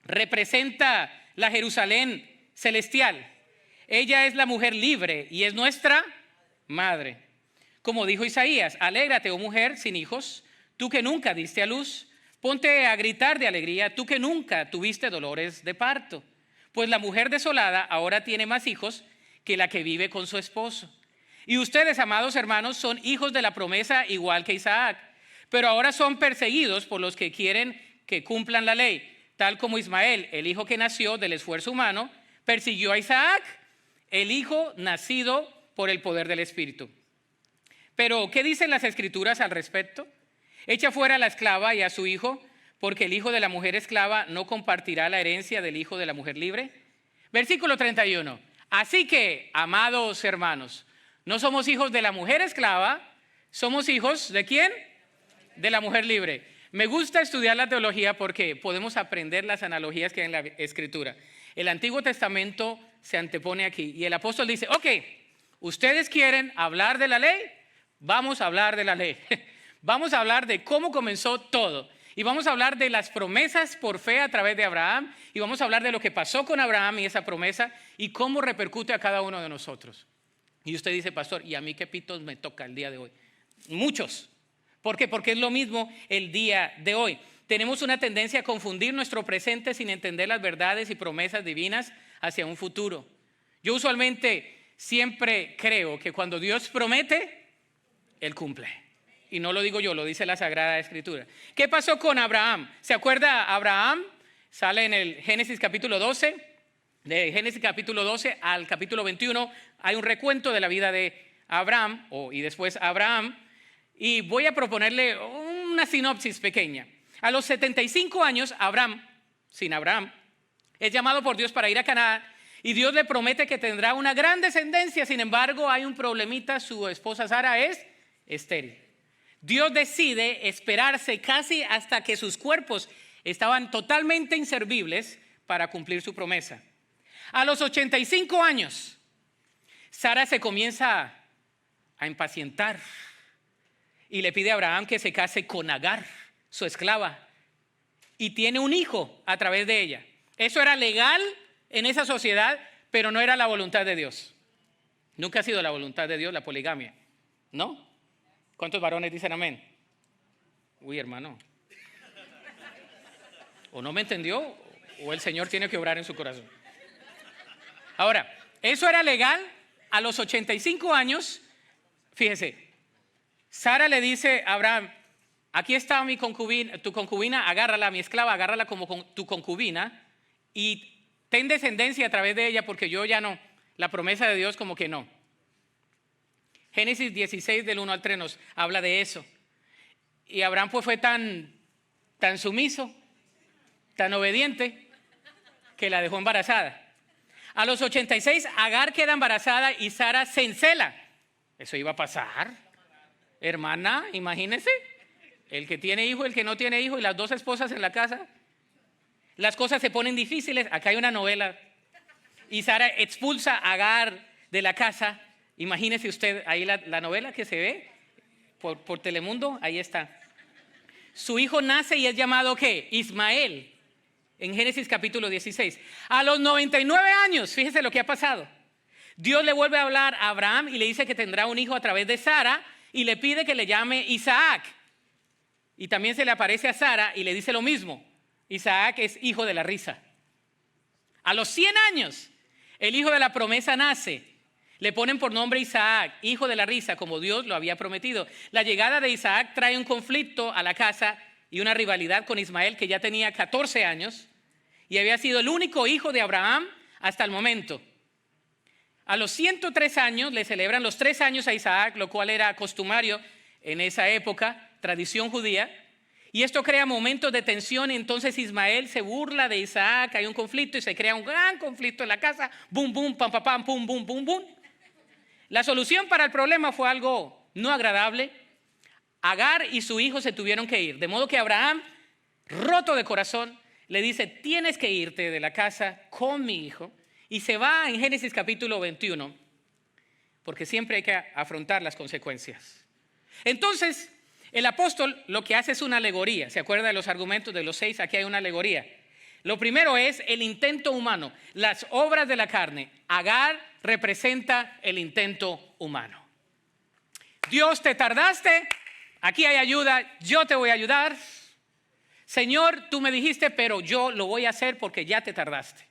representa la Jerusalén celestial. Ella es la mujer libre y es nuestra madre. Como dijo Isaías, alégrate, oh mujer sin hijos, tú que nunca diste a luz. Ponte a gritar de alegría, tú que nunca tuviste dolores de parto. Pues la mujer desolada ahora tiene más hijos que la que vive con su esposo. Y ustedes, amados hermanos, son hijos de la promesa igual que Isaac, pero ahora son perseguidos por los que quieren que cumplan la ley, tal como Ismael, el hijo que nació del esfuerzo humano, persiguió a Isaac, el hijo nacido por el poder del Espíritu. Pero, ¿qué dicen las Escrituras al respecto? Echa fuera a la esclava y a su hijo, porque el hijo de la mujer esclava no compartirá la herencia del hijo de la mujer libre. Versículo 31. Así que, amados hermanos, No somos hijos de la mujer esclava, somos hijos ¿de quién? De la mujer libre. Me gusta estudiar la teología porque podemos aprender las analogías que hay en la Escritura. El Antiguo Testamento se antepone aquí y el apóstol dice, ok, ustedes quieren hablar de la ley, vamos a hablar de la ley. Vamos a hablar de cómo comenzó todo y vamos a hablar de las promesas por fe a través de Abraham y vamos a hablar de lo que pasó con Abraham y esa promesa y cómo repercute a cada uno de nosotros. Y usted dice, pastor, ¿y a mí qué pitos me toca el día de hoy? Muchos. ¿Por qué? Porque es lo mismo el día de hoy. Tenemos una tendencia a confundir nuestro presente sin entender las verdades y promesas divinas hacia un futuro. Yo usualmente siempre creo que cuando Dios promete, Él cumple. Y no lo digo yo, lo dice la Sagrada Escritura. ¿Qué pasó con Abraham? ¿Se acuerda Abraham? Sale en el Génesis capítulo 12. De Génesis capítulo 12 al capítulo 21 hay un recuento de la vida de Abraham y después Abraham. Y voy a proponerle una sinopsis pequeña. A los 75 años, sin Abraham, es llamado por Dios para ir a Canaán y Dios le promete que tendrá una gran descendencia. Sin embargo, hay un problemita, su esposa Sara es estéril. Dios decide esperarse casi hasta que sus cuerpos estaban totalmente inservibles para cumplir su promesa. A los 85 años, Sara se comienza a impacientar y le pide a Abraham que se case con Agar, su esclava, y tiene un hijo a través de ella. Eso era legal en esa sociedad, pero no era la voluntad de Dios. Nunca ha sido la voluntad de Dios la poligamia, ¿no? ¿Cuántos varones dicen amén? Uy, hermano. O no me entendió, o el Señor tiene que obrar en su corazón. Ahora, eso era legal a los 85 años. Fíjese, Sara le dice a Abraham, aquí está tu concubina, agárrala, mi esclava, agárrala como tu concubina y ten descendencia a través de ella porque yo ya no, la promesa de Dios como que no. Génesis 16 del 1 al 3 nos habla de eso. Y Abraham pues fue tan sumiso, tan obediente, que la dejó embarazada. A los 86 Agar queda embarazada y Sara se encela. Eso iba a pasar. Hermana, imagínese, el que tiene hijo, el que no tiene hijo y las dos esposas en la casa. Las cosas se ponen difíciles. Acá hay una novela. Y Sara expulsa a Agar de la casa. Imagínese usted ahí la novela que se ve por Telemundo, ahí está. Su hijo nace y es llamado ¿qué? Ismael, en Génesis capítulo 16. A los 99 años, fíjese lo que ha pasado. Dios le vuelve a hablar a Abraham y le dice que tendrá un hijo a través de Sara y le pide que le llame Isaac. Y también se le aparece a Sara y le dice lo mismo. Isaac es hijo de la risa. A los 100 años, el hijo de la promesa nace. Le ponen por nombre Isaac, hijo de la risa, como Dios lo había prometido. La llegada de Isaac trae un conflicto a la casa y una rivalidad con Ismael, que ya tenía 14 años y había sido el único hijo de Abraham hasta el momento. A los 103 años le celebran los 3 años a Isaac, lo cual era costumero en esa época, tradición judía. Y esto crea momentos de tensión y entonces Ismael se burla de Isaac, hay un conflicto y se crea un gran conflicto en la casa. Bum, bum, pam, pam, pam, pum, bum, bum, bum. La solución para el problema fue algo no agradable. Agar y su hijo se tuvieron que ir. De modo que Abraham, roto de corazón, le dice, tienes que irte de la casa con mi hijo. Y se va en Génesis capítulo 21, porque siempre hay que afrontar las consecuencias. Entonces, el apóstol lo que hace es una alegoría. ¿Se acuerda de los argumentos de los 6? Aquí hay una alegoría. Lo primero es el intento humano, las obras de la carne. Agar representa el intento humano. Dios, te tardaste, aquí hay ayuda, yo te voy a ayudar. Señor, tú me dijiste, pero yo lo voy a hacer porque ya te tardaste.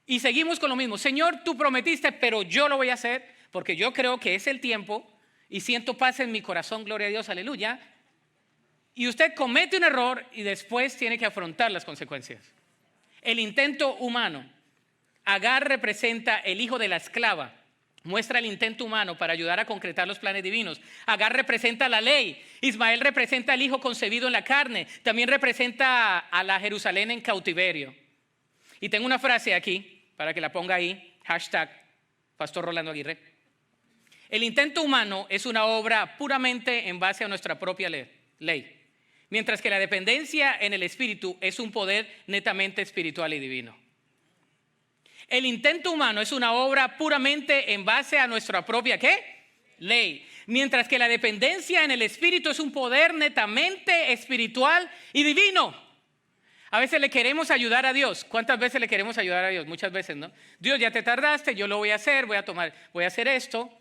Y seguimos con lo mismo. Señor, tú prometiste, pero yo lo voy a hacer porque yo creo que es el tiempo y siento paz en mi corazón, gloria a Dios, aleluya. Y usted comete un error y después tiene que afrontar las consecuencias. El intento humano. Agar representa el hijo de la esclava. Muestra el intento humano para ayudar a concretar los planes divinos. Agar representa la ley. Ismael representa al hijo concebido en la carne. También representa a la Jerusalén en cautiverio. Y tengo una frase aquí para que la ponga ahí. Hashtag Pastor Rolando Aguirre. El intento humano es una obra puramente en base a nuestra propia ley, mientras que la dependencia en el Espíritu es un poder netamente espiritual y divino. El intento humano es una obra puramente en base a nuestra propia ¿qué? Ley, mientras que la dependencia en el Espíritu es un poder netamente espiritual y divino. A veces le queremos ayudar a Dios. ¿Cuántas veces le queremos ayudar a Dios? Muchas veces, ¿no? Dios, ya te tardaste, yo lo voy a hacer, voy a hacer esto.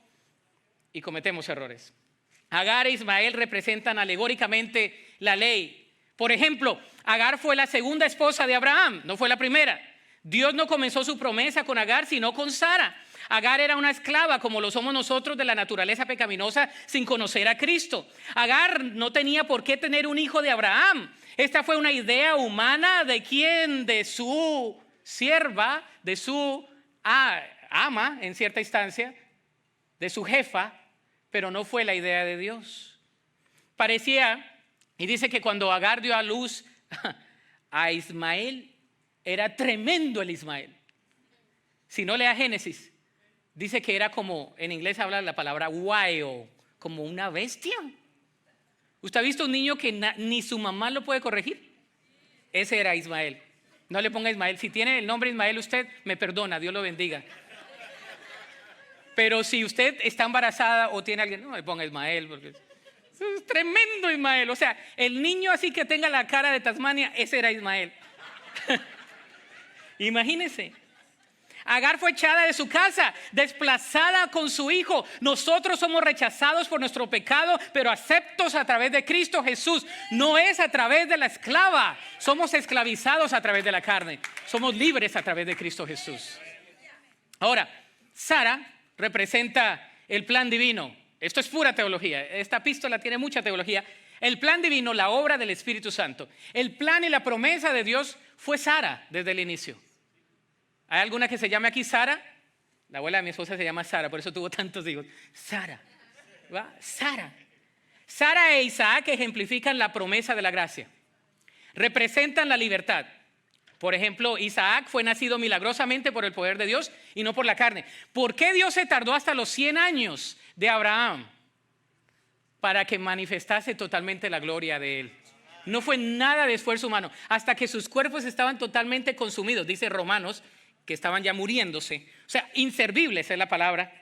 Y cometemos errores. Agar e Ismael representan alegóricamente la ley. Por ejemplo, Agar fue la segunda esposa de Abraham, no fue la primera. Dios no comenzó su promesa con Agar, sino con Sara. Agar era una esclava, como lo somos nosotros, de la naturaleza pecaminosa, sin conocer a Cristo. Agar no tenía por qué tener un hijo de Abraham. Esta fue una idea humana de quien, de su sierva, de su ama, en cierta instancia, de su jefa, pero no fue la idea de Dios. Parecía, y dice que cuando Agar dio a luz a Ismael, era tremendo el Ismael. Si no lea Génesis, dice que era como, en inglés habla la palabra wild, como una bestia. ¿Usted ha visto un niño que ni su mamá lo puede corregir? Ese era Ismael. No le ponga Ismael. Si tiene el nombre Ismael, usted me perdona, Dios lo bendiga. Pero si usted está embarazada o tiene alguien, no le ponga Ismael, porque es tremendo Ismael. O sea, el niño así que tenga la cara de Tasmania, ese era Ismael. Imagínense. Agar fue echada de su casa, desplazada con su hijo. Nosotros somos rechazados por nuestro pecado, pero aceptos a través de Cristo Jesús. No es a través de la esclava. Somos esclavizados a través de la carne. Somos libres a través de Cristo Jesús. Ahora, Sara representa el plan divino. Esto es pura teología. Esta epístola tiene mucha teología. El plan divino, la obra del Espíritu Santo. El plan y la promesa de Dios fue Sara desde el inicio. ¿Hay alguna que se llame aquí Sara? La abuela de mi esposa se llama Sara, por eso tuvo tantos hijos. Sara, ¿va? Sara. Sara e Isaac ejemplifican la promesa de la gracia. Representan la libertad. Por ejemplo, Isaac fue nacido milagrosamente por el poder de Dios y no por la carne. ¿Por qué Dios se tardó hasta los 100 años de Abraham? Para que manifestase totalmente la gloria de él. No fue nada de esfuerzo humano. Hasta que sus cuerpos estaban totalmente consumidos, dice Romanos, que estaban ya muriéndose. O sea, inservibles es la palabra.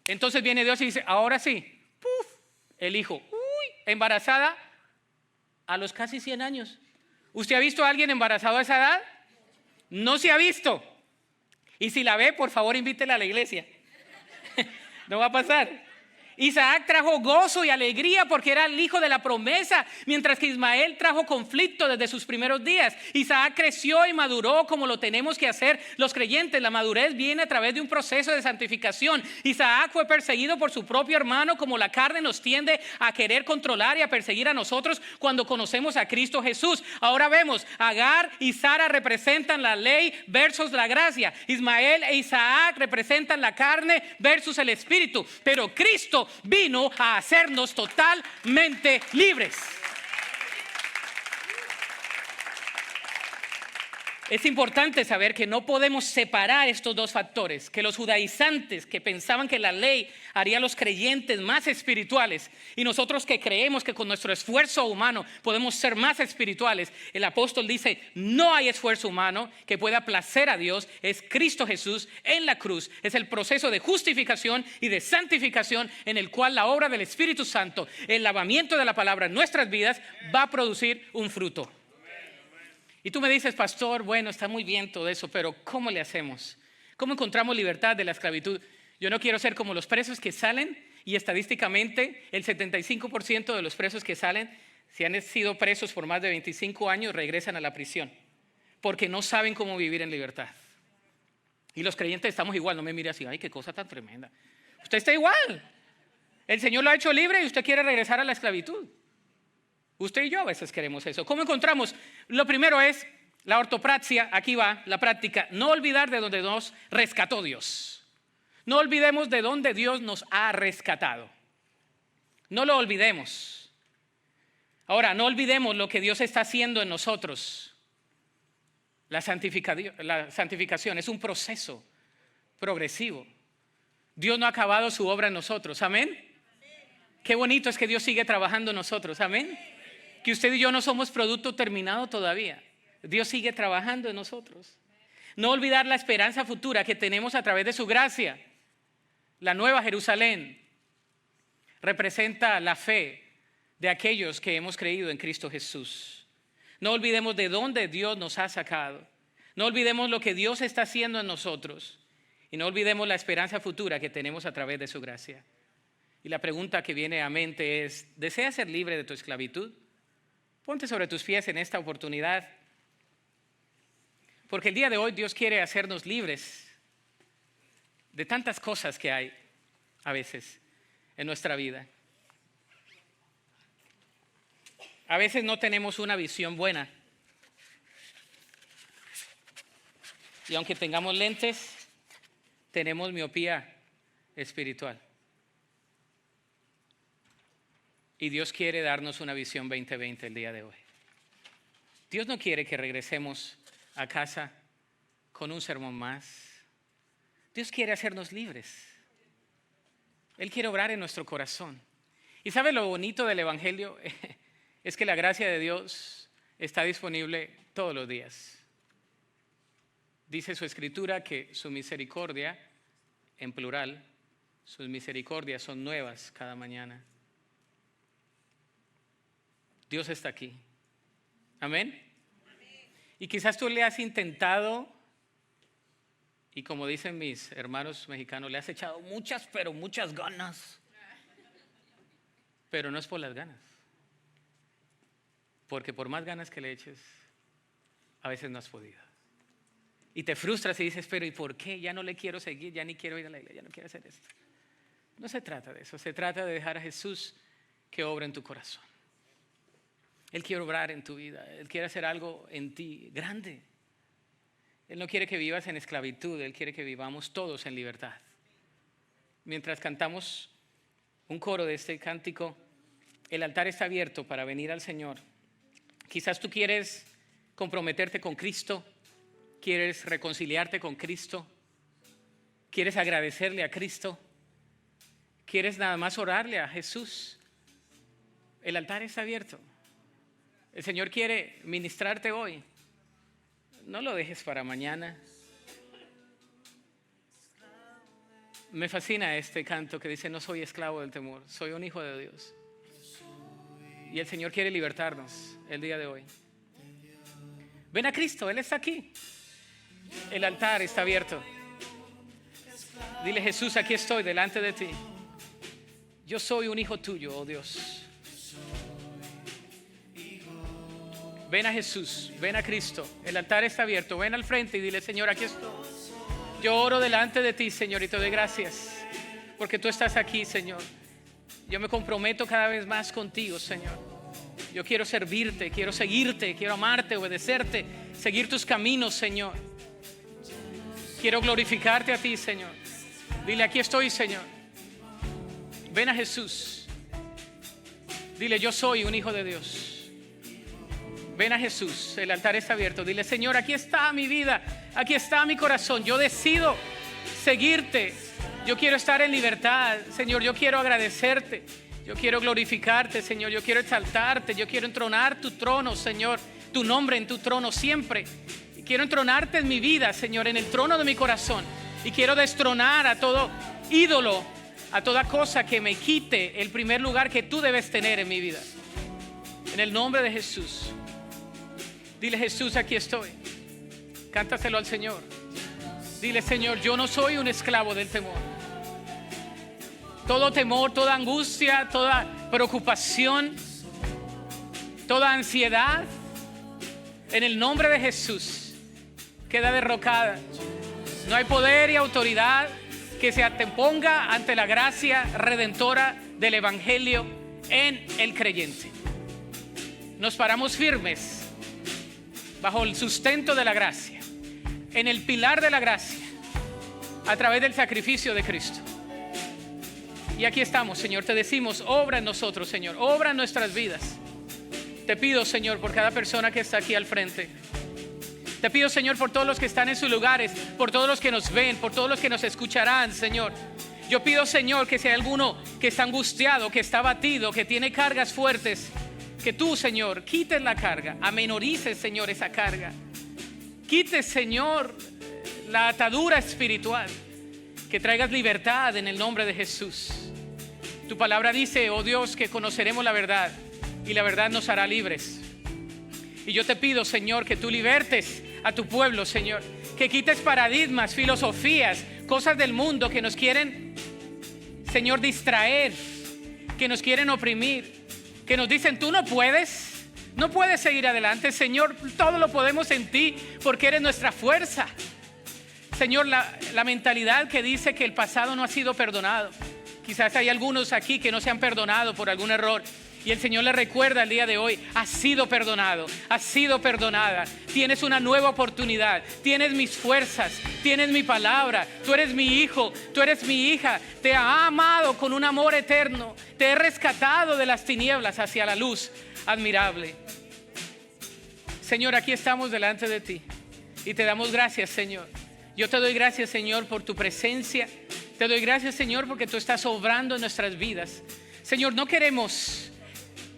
Entonces viene Dios y dice, ahora sí, ¡puf! El hijo, embarazada a los casi 100 años. ¿Usted ha visto a alguien embarazado a esa edad? No se ha visto. Y si la ve, por favor, invítela a la iglesia. No va a pasar. Isaac trajo gozo y alegría porque era el hijo de la promesa, mientras que Ismael trajo conflicto desde sus primeros días. Isaac creció y maduró como lo tenemos que hacer los creyentes. La madurez viene a través de un proceso de santificación. Isaac fue perseguido por su propio hermano, como la carne nos tiende a querer controlar y a perseguir a nosotros cuando conocemos a Cristo Jesús. Ahora vemos, Agar y Sara representan la ley versus la gracia. Ismael e Isaac representan la carne versus el espíritu. Pero Cristo vino a hacernos totalmente libres. Es importante saber que no podemos separar estos dos factores, que los judaizantes que pensaban que la ley haría a los creyentes más espirituales y nosotros que creemos que con nuestro esfuerzo humano podemos ser más espirituales. El apóstol dice, no hay esfuerzo humano que pueda placer a Dios, es Cristo Jesús en la cruz. Es el proceso de justificación y de santificación en el cual la obra del Espíritu Santo, el lavamiento de la palabra en nuestras vidas va a producir un fruto. Y tú me dices, pastor, bueno, está muy bien todo eso, pero ¿cómo le hacemos? ¿Cómo encontramos libertad de la esclavitud? Yo no quiero ser como los presos que salen y estadísticamente el 75% de los presos que salen, si han sido presos por más de 25 años, regresan a la prisión porque no saben cómo vivir en libertad. Y los creyentes estamos igual, no me mire así, ay, qué cosa tan tremenda. Usted está igual. El Señor lo ha hecho libre y usted quiere regresar a la esclavitud. Usted y yo a veces queremos eso. ¿Cómo encontramos? Lo primero es la ortopraxia, aquí va la práctica. No olvidar de donde nos rescató Dios. No olvidemos de donde Dios nos ha rescatado. No lo olvidemos. Ahora, no olvidemos lo que Dios está haciendo en nosotros. La santificación es un proceso progresivo. Dios no ha acabado su obra en nosotros. Amén. Qué bonito es que Dios sigue trabajando en nosotros. Amén. Que usted y yo no somos producto terminado todavía. Dios sigue trabajando en nosotros. No olvidar la esperanza futura que tenemos a través de su gracia. La nueva Jerusalén representa la fe de aquellos que hemos creído en Cristo Jesús. No olvidemos de dónde Dios nos ha sacado. No olvidemos lo que Dios está haciendo en nosotros. Y no olvidemos la esperanza futura que tenemos a través de su gracia. Y la pregunta que viene a mente es, ¿deseas ser libre de tu esclavitud? Ponte sobre tus pies en esta oportunidad. Porque el día de hoy Dios quiere hacernos libres de tantas cosas que hay a veces en nuestra vida. A veces no tenemos una visión buena. Y aunque tengamos lentes, tenemos miopía espiritual. Y Dios quiere darnos una visión 2020 el día de hoy. Dios no quiere que regresemos a casa con un sermón más. Dios quiere hacernos libres. Él quiere obrar en nuestro corazón. ¿Y sabe lo bonito del Evangelio? Es que la gracia de Dios está disponible todos los días. Dice su Escritura que su misericordia, en plural, sus misericordias son nuevas cada mañana. Dios está aquí. Amén. Y quizás tú le has intentado, y como dicen mis hermanos mexicanos, le has echado muchas, pero muchas ganas. Pero no es por las ganas. Porque por más ganas que le eches, a veces no has podido. Y te frustras y dices, pero ¿y por qué? Ya no le quiero seguir, ya ni quiero ir a la iglesia, ya no quiero hacer esto. No se trata de eso, se trata de dejar a Jesús que obre en tu corazón. Él quiere obrar en tu vida, Él quiere hacer algo en ti grande. Él no quiere que vivas en esclavitud, Él quiere que vivamos todos en libertad. Mientras cantamos un coro de este cántico, el altar está abierto para venir al Señor. Quizás tú quieres comprometerte con Cristo, quieres reconciliarte con Cristo, quieres agradecerle a Cristo, quieres nada más orarle a Jesús. El altar está abierto. El Señor quiere ministrarte hoy. No lo dejes para mañana. Me fascina este canto que dice, no soy esclavo del temor, soy un hijo de Dios. Y el Señor quiere libertarnos el día de hoy. Ven a Cristo, Él está aquí. El altar está abierto. Dile, Jesús, aquí estoy delante de ti. Yo soy un hijo tuyo, oh Dios. Ven a Jesús, ven a Cristo. El altar está abierto. Ven al frente y dile, Señor, aquí estoy. Yo oro delante de ti, Señor, y te doy gracias porque tú estás aquí, Señor. Yo me comprometo cada vez más contigo, Señor. Yo quiero servirte, quiero seguirte, quiero amarte, obedecerte, seguir tus caminos, Señor. Quiero glorificarte a ti, Señor. Dile, aquí estoy, Señor. Ven a Jesús. Dile, yo soy un hijo de Dios. Ven a Jesús, el altar está abierto. Dile, Señor, aquí está mi vida, aquí está mi corazón. Yo decido seguirte. Yo quiero estar en libertad, Señor. Yo quiero agradecerte. Yo quiero glorificarte, Señor. Yo quiero exaltarte. Yo quiero entronar tu trono, Señor. Tu nombre en tu trono siempre. Y quiero entronarte en mi vida, Señor, en el trono de mi corazón. Y quiero destronar a todo ídolo, a toda cosa que me quite el primer lugar que tú debes tener en mi vida. En el nombre de Jesús. Dile, Jesús, aquí estoy. Cántaselo al Señor. Dile, Señor, yo no soy un esclavo del temor. Todo temor, toda angustia, toda preocupación, toda ansiedad, en el nombre de Jesús, queda derrocada. No hay poder y autoridad que se anteponga ante la gracia redentora del Evangelio en el creyente. Nos paramos firmes bajo el sustento de la gracia, en el pilar de la gracia, a través del sacrificio de Cristo. Y aquí estamos, Señor, te decimos, obra en nosotros, Señor, obra en nuestras vidas. Te pido, Señor, por cada persona que está aquí al frente. Te pido, Señor, por todos los que están en sus lugares, por todos los que nos ven, por todos los que nos escucharán, Señor. Yo pido, Señor, que si hay alguno que está angustiado, que está abatido, que tiene cargas fuertes, que tú, Señor, quites la carga, amenorices, Señor, esa carga. Quites, Señor, la atadura espiritual, que traigas libertad en el nombre de Jesús. Tu palabra dice, oh Dios, que conoceremos la verdad y la verdad nos hará libres. Y yo te pido, Señor, que tú libertes a tu pueblo, Señor, que quites paradigmas, filosofías, cosas del mundo que nos quieren, Señor, distraer, que nos quieren oprimir, que nos dicen, tú no puedes seguir adelante. Señor, todo lo podemos en ti porque eres nuestra fuerza. Señor, la mentalidad que dice que el pasado no ha sido perdonado. Quizás hay algunos aquí que no se han perdonado por algún error. Y el Señor le recuerda el día de hoy, has sido perdonado, has sido perdonada. Tienes una nueva oportunidad, tienes mis fuerzas, tienes mi palabra. Tú eres mi hijo, tú eres mi hija. Te ha amado con un amor eterno. Te he rescatado de las tinieblas hacia la luz admirable. Señor, aquí estamos delante de ti y te damos gracias, Señor. Yo te doy gracias, Señor, por tu presencia. Te doy gracias, Señor, porque tú estás obrando en nuestras vidas. Señor, no queremos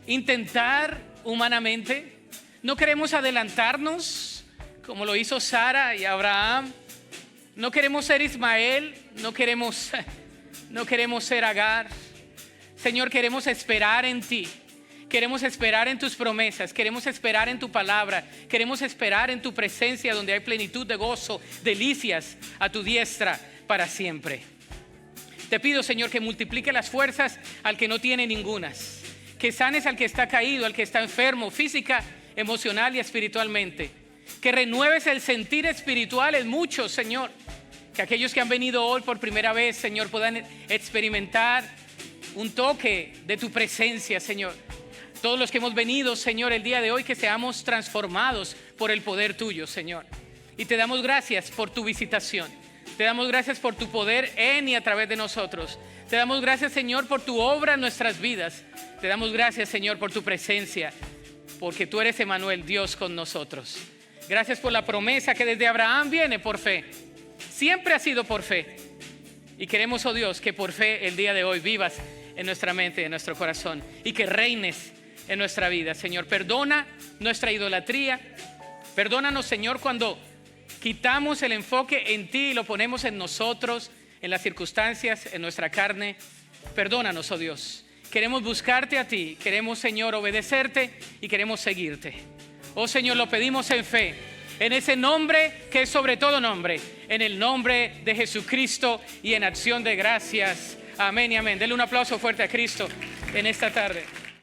intentar humanamente, no queremos adelantarnos como lo hizo Sara y Abraham. No queremos ser Ismael, no queremos ser Agar. Señor, queremos esperar en ti. Queremos esperar en tus promesas, queremos esperar en tu palabra, queremos esperar en tu presencia donde hay plenitud de gozo, delicias a tu diestra para siempre. Te pido, Señor, que multiplique las fuerzas al que no tiene ningunas, que sanes al que está caído, al que está enfermo, física, emocional y espiritualmente, que renueves el sentir espiritual en muchos, Señor, que aquellos que han venido hoy por primera vez, Señor, puedan experimentar un toque de tu presencia, Señor. Todos los que hemos venido, Señor, el día de hoy, que seamos transformados por el poder tuyo, Señor. Y te damos gracias por tu visitación. Te damos gracias por tu poder en y a través de nosotros. Te damos gracias, Señor, por tu obra en nuestras vidas. Te damos gracias, Señor, por tu presencia, porque tú eres Emmanuel, Dios con nosotros. Gracias por la promesa que desde Abraham viene por fe. Siempre ha sido por fe. Y queremos, oh Dios, que por fe el día de hoy vivas en nuestra mente, en nuestro corazón, y que reines en nuestra vida. Señor, perdona nuestra idolatría. Perdónanos, Señor, cuando quitamos el enfoque en ti y lo ponemos en nosotros, en las circunstancias, en nuestra carne. Perdónanos, oh Dios. Queremos buscarte a ti, queremos, Señor, obedecerte y queremos seguirte. Oh Señor, lo pedimos en fe, en ese nombre que es sobre todo nombre, en el nombre de Jesucristo y en acción de gracias. Amén y amén. Denle un aplauso fuerte a Cristo en esta tarde.